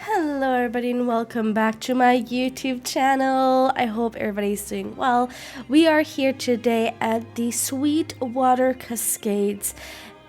Hello everybody and welcome back to my YouTube channel. I hope everybody's doing well. We are here today at the Sweetwater Cascades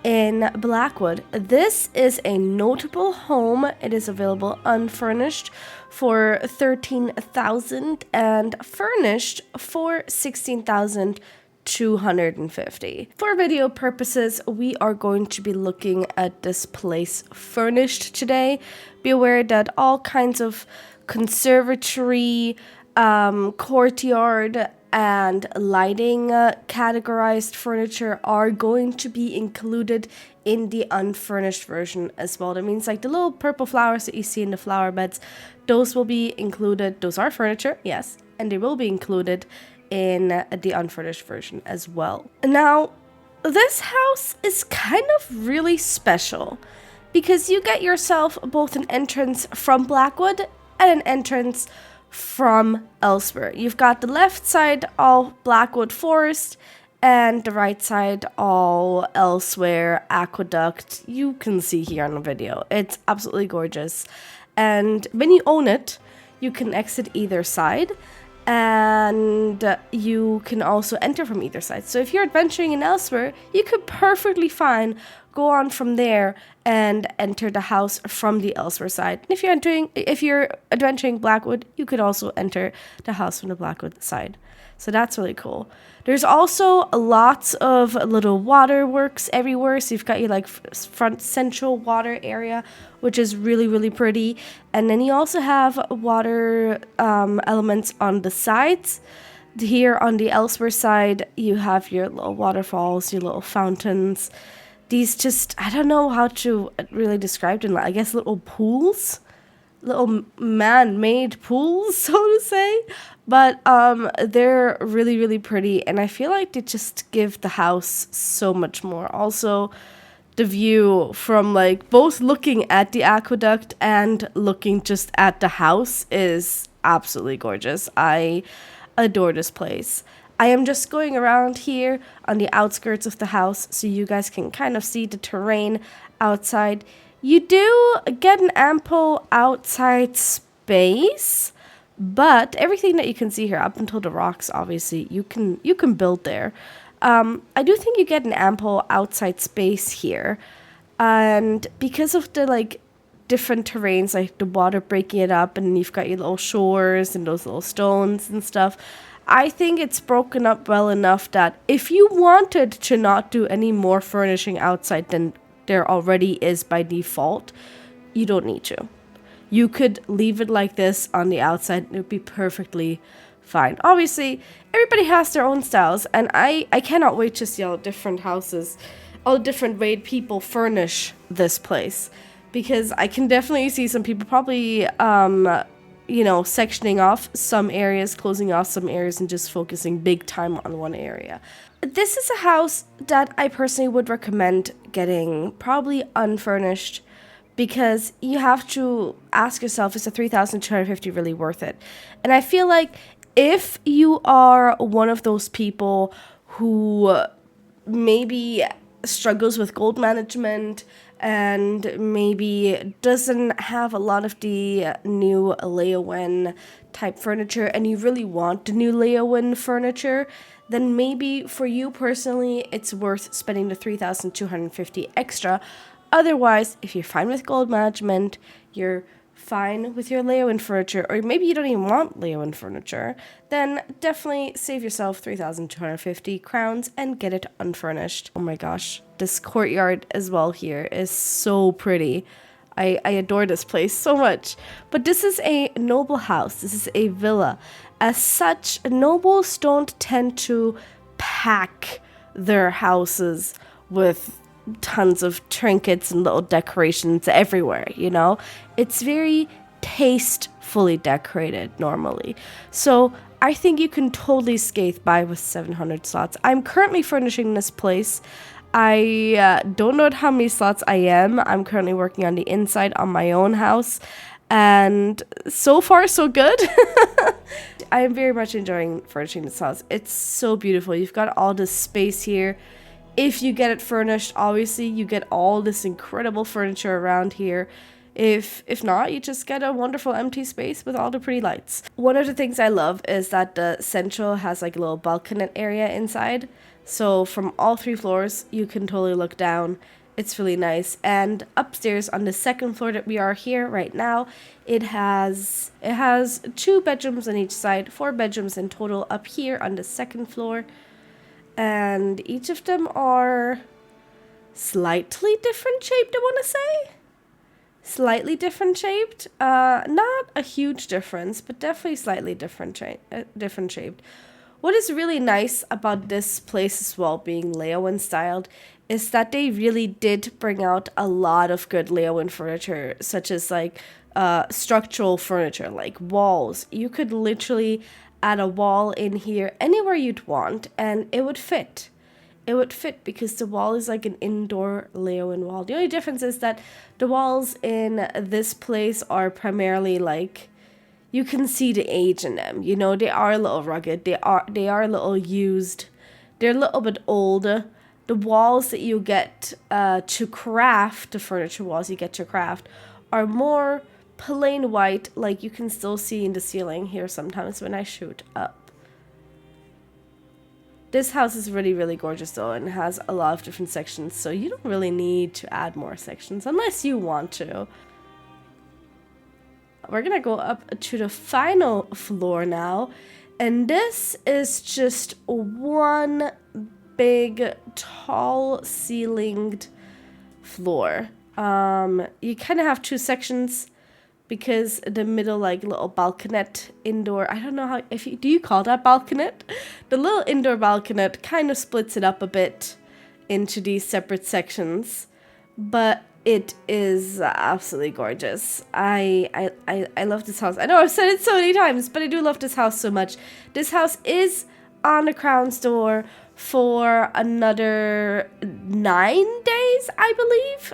in Blackwood. This is a notable home. It is available unfurnished for $13,000 and furnished for $16,250. For video purposes, we are going to be looking at this place furnished today. Be aware that all kinds of conservatory, courtyard, and lighting categorized furniture are going to be included in the unfurnished version as well. That means like the little purple flowers that you see in the flower beds, those will be included. Those are furniture, yes, and they will be included in the unfurnished version as well. Now, this house is kind of really special because you get yourself both an entrance from Blackwood and an entrance from elsewhere. You've got the left side all Blackwood Forest and the right side all elsewhere aqueduct. You can see here on the video. It's absolutely gorgeous. And when you own it, you can exit either side. And you can also enter from either side. So if you're adventuring in elsewhere, you could perfectly fine go on from there and enter the house from the elsewhere side. And if you're adventuring Blackwood, you could also enter the house from the Blackwood side. So that's really cool. There's also lots of little waterworks everywhere. So you've got your like front central water area, which is really, really pretty. And then you also have water elements on the sides. Here on the elsewhere side, you have your little waterfalls, your little fountains. These just, I don't know how to really describe them. I guess little pools. Little man-made pools, so to say. But they're really, really pretty, and I feel like they just give the house so much more. Also, the view from like both looking at the aqueduct and looking just at the house is absolutely gorgeous. I adore this place. I am just going around here on the outskirts of the house so you guys can kind of see the terrain outside. You do get an ample outside space, but everything that you can see here, up until the rocks, obviously, you can build there. I do think you get an ample outside space here, and because of the like different terrains, like the water breaking it up, and you've got your little shores and those little stones and stuff, I think it's broken up well enough that if you wanted to not do any more furnishing outside than there already is by default, you don't need to. You could leave it like this on the outside and it would be perfectly fine. Obviously, everybody has their own styles, and I cannot wait to see all different houses, all different way people furnish this place, because I can definitely see some people probably sectioning off some areas, closing off some areas, and just focusing big time on one area. This is a house that I personally would recommend getting probably unfurnished, because you have to ask yourself, is the $3,250 really worth it? And I feel like if you are one of those people who maybe struggles with gold management and maybe doesn't have a lot of the new Leowin type furniture, and you really want the new Leowin furniture, then maybe for you personally, it's worth spending the $3,250 extra. Otherwise, if you're fine with gold management, you're fine with your Leowin furniture, or maybe you don't even want Leowin furniture, then definitely save yourself 3,250 crowns and get it unfurnished. Oh my gosh, this courtyard as well here is so pretty. I adore this place so much. But this is a noble house. This is a villa. As such, nobles don't tend to pack their houses with tons of trinkets and little decorations everywhere, you know? It's very tastefully decorated normally. So I think you can totally skate by with 700 slots. I'm currently furnishing this place. I don't know how many slots I am. I'm currently working on the inside on my own house, and so far so good. I am very much enjoying furnishing this house. It's so beautiful. You've got all this space here. If you get it furnished, obviously you get all this incredible furniture around here. If not, you just get a wonderful empty space with all the pretty lights. One of the things I love is that the central has like a little balcony area inside. So from all 3 floors, you can totally look down. It's really nice. And upstairs on the 2nd floor that we are here right now, it has 2 bedrooms on each side, 4 bedrooms in total up here on the 2nd floor. And each of them are slightly different shaped, I want to say. Slightly different shaped. Not a huge difference, but definitely slightly different shaped. What is really nice about this place as well, being Leeuwin styled, is that they really did bring out a lot of good Leeuwin furniture, such as like structural furniture, like walls. You could literally add a wall in here anywhere you'd want, and it would fit. It would fit because the wall is like an indoor Leeuwin wall. The only difference is that the walls in this place are primarily like, you can see the age in them. You know, they are a little rugged. They are a little used. They're a little bit old. The walls that you get to craft, the furniture walls you get to craft, are more plain white, like you can still see in the ceiling here sometimes when I shoot up. This house is really, really gorgeous though, and has a lot of different sections, so you don't really need to add more sections unless you want to. We're gonna go up to the final floor now, and this is just one big, tall ceilinged floor. You kind of have 2 sections because the middle, like, little balconette indoor, I don't know how, do you call that balconette? The little indoor balconette kind of splits it up a bit into these separate sections, but it is absolutely gorgeous. I love this house. I know I've said it so many times, but I do love this house so much. This house is on the Crown Store for another 9 days, I believe.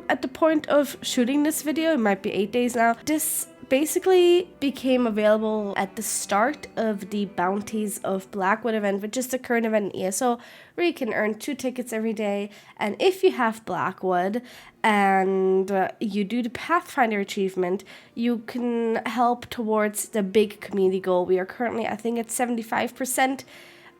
At the point of shooting this video, it might be 8 days now. This basically became available at the start of the Bounties of Blackwood event, which is the current event in ESO, where you can earn 2 tickets every day. And if you have Blackwood and you do the Pathfinder achievement, you can help towards the big community goal. We are currently, I think, at 75%.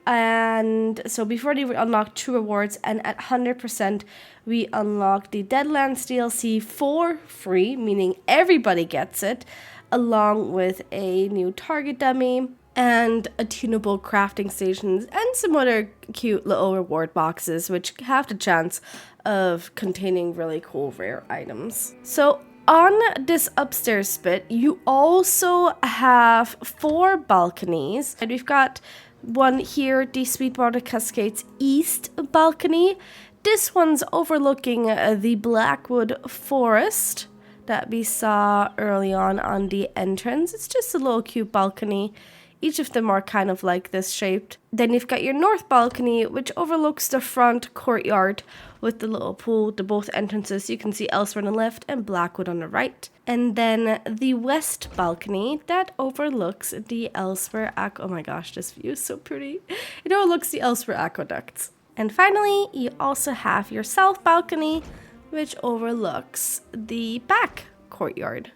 And so before we unlock 2 rewards, and at 100%, we unlock the Deadlands DLC for free, meaning everybody gets it, along with a new target dummy and attunable crafting stations and some other cute little reward boxes, which have the chance of containing really cool rare items. So on this upstairs bit, you also have 4 balconies, and we've got one here, the Sweetwater Cascades East balcony. This one's overlooking the Blackwood Forest that we saw early on the entrance. It's just a little cute balcony. Each of them are kind of like this shaped. Then you've got your north balcony, which overlooks the front courtyard with the little pool to both entrances. You can see Elsewhere on the left and Blackwood on the right. And then the west balcony that overlooks the Elsewhere oh my gosh, this view is so pretty. It overlooks the Elsewhere aqueducts. And finally, you also have your south balcony, which overlooks the back courtyard.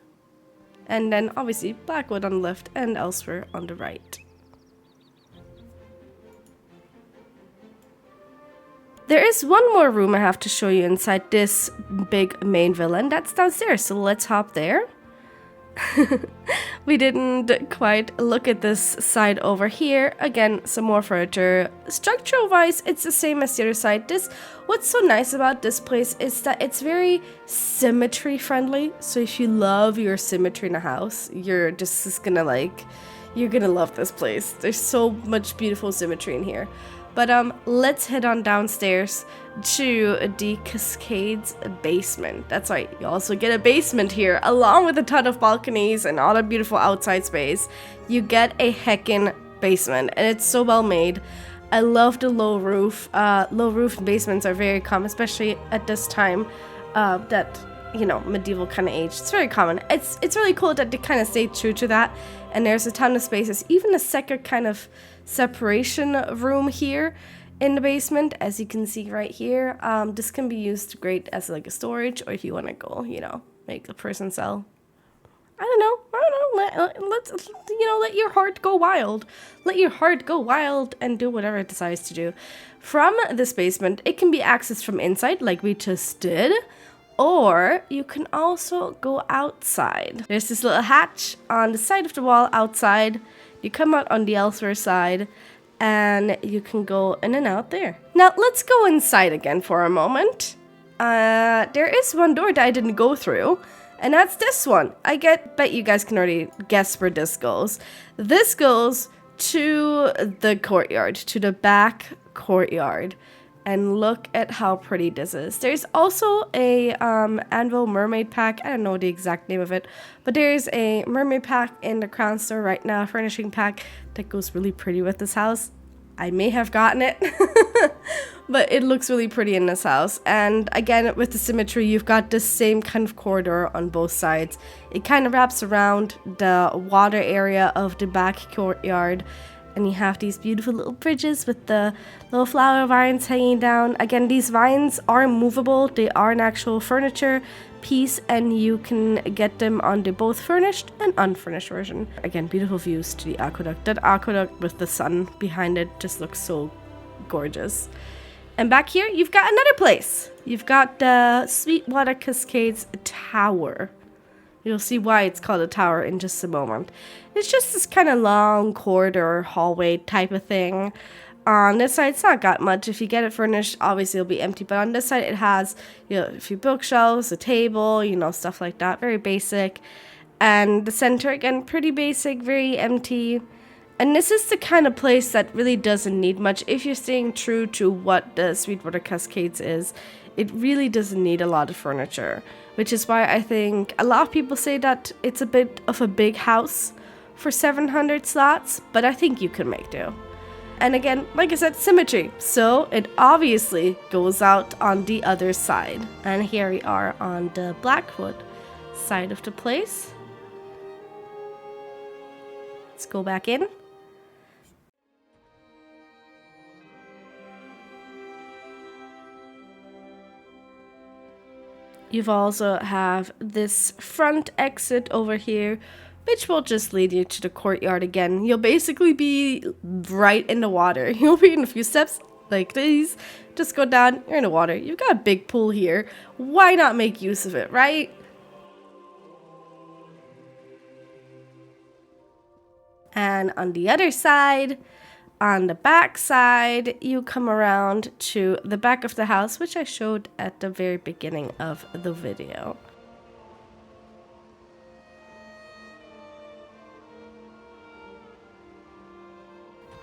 And then obviously Blackwood on the left and Elsewhere on the right. There is one more room I have to show you inside this big main villa, and that's downstairs, so let's hop there. We didn't quite look at this side over here. Again, some more furniture. Structural wise, it's the same as the other side. What's so nice about this place is that it's very symmetry friendly. So if you love your symmetry in a house, you're gonna love this place. There's so much beautiful symmetry in here. But let's head on downstairs to the Cascades basement. That's right, you also get a basement here, along with a ton of balconies and all the beautiful outside space. You get a heckin' basement, and it's so well made. I love the low roof. Low roof basements are very common, especially at this time, that, you know, medieval kind of age. It's very common. It's really cool that they kind of stay true to that, and there's a ton of spaces. Even a second kind of separation room here in the basement, as you can see right here. This can be used great as like a storage, or if you want to go, you know, make the person sell. I don't know. Let's, let your heart go wild. Let your heart go wild and do whatever it decides to do. From this basement, it can be accessed from inside, like we just did. Or you can also go outside. There's this little hatch on the side of the wall outside. You come out on the elsewhere side, and you can go in and out there. Now, let's go inside again for a moment. There is one door that I didn't go through. And that's this one. Bet you guys can already guess where this goes. This goes to the courtyard, to the back courtyard. And look at how pretty this is. There's also a anvil mermaid pack. I don't know the exact name of it. But there's a mermaid pack in the Crown store right now, a furnishing pack that goes really pretty with this house. I may have gotten it. But it looks really pretty in this house. And again, with the symmetry, you've got this same kind of corridor on both sides. It kind of wraps around the water area of the back courtyard. And you have these beautiful little bridges with the little flower vines hanging down. Again, these vines are movable. They are an actual furniture piece, and you can get them on the both furnished and unfurnished version. Again, beautiful views to the aqueduct. That aqueduct with the sun behind it just looks so gorgeous. And back here, you've got another place. You've got the Sweetwater Cascades Tower. You'll see why it's called a tower in just a moment. It's just this kind of long corridor, hallway type of thing. On this side, it's not got much. If you get it furnished, obviously it'll be empty. But on this side, it has, a few bookshelves, a table, stuff like that. Very basic. And the center, again, pretty basic, very empty. And this is the kind of place that really doesn't need much. If you're staying true to what the Sweetwater Cascades is, it really doesn't need a lot of furniture. Which is why I think a lot of people say that it's a bit of a big house for 700 slots. But I think you can make do. And again, like I said, symmetry. So it obviously goes out on the other side. And here we are on the Blackwood side of the place. Let's go back in. You've also have this front exit over here, which will just lead you to the courtyard again. You'll basically be right in the water. You'll be in a few steps like these. Just go down, you're in the water. You've got a big pool here. Why not make use of it, right? And on the other side, on the back side, you come around to the back of the house, which I showed at the very beginning of the video.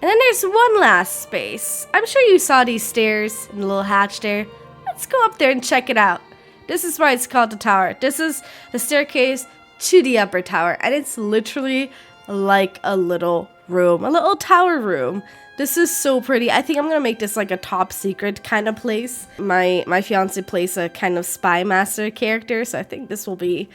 And then there's one last space. I'm sure you saw these stairs and the little hatch there. Let's go up there and check it out. This is why it's called the tower. This is the staircase to the upper tower, and it's literally like a little room, a little tower room. This is so pretty. I think I'm gonna make this like a top secret kind of place. My fiance plays a kind of spy master character, so I think this will be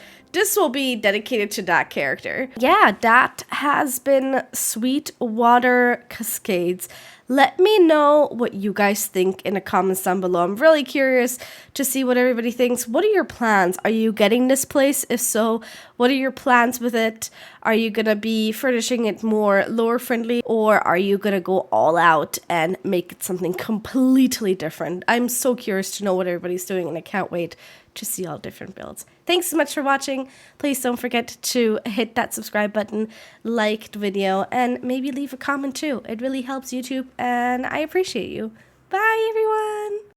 dedicated to that character. Yeah, that has been Sweetwater Cascades. Let me know what you guys think in the comments down below. I'm really curious to see what everybody thinks. What are your plans? Are you getting this place? If so, what are your plans with it? Are you going to be furnishing it more lore friendly, or are you going to go all out and make it something completely different? I'm so curious to know what everybody's doing, and I can't wait to see all different builds. Thanks so much for watching. Please don't forget to hit that subscribe button, like the video, and maybe leave a comment too. It really helps YouTube, and I appreciate you. Bye, everyone!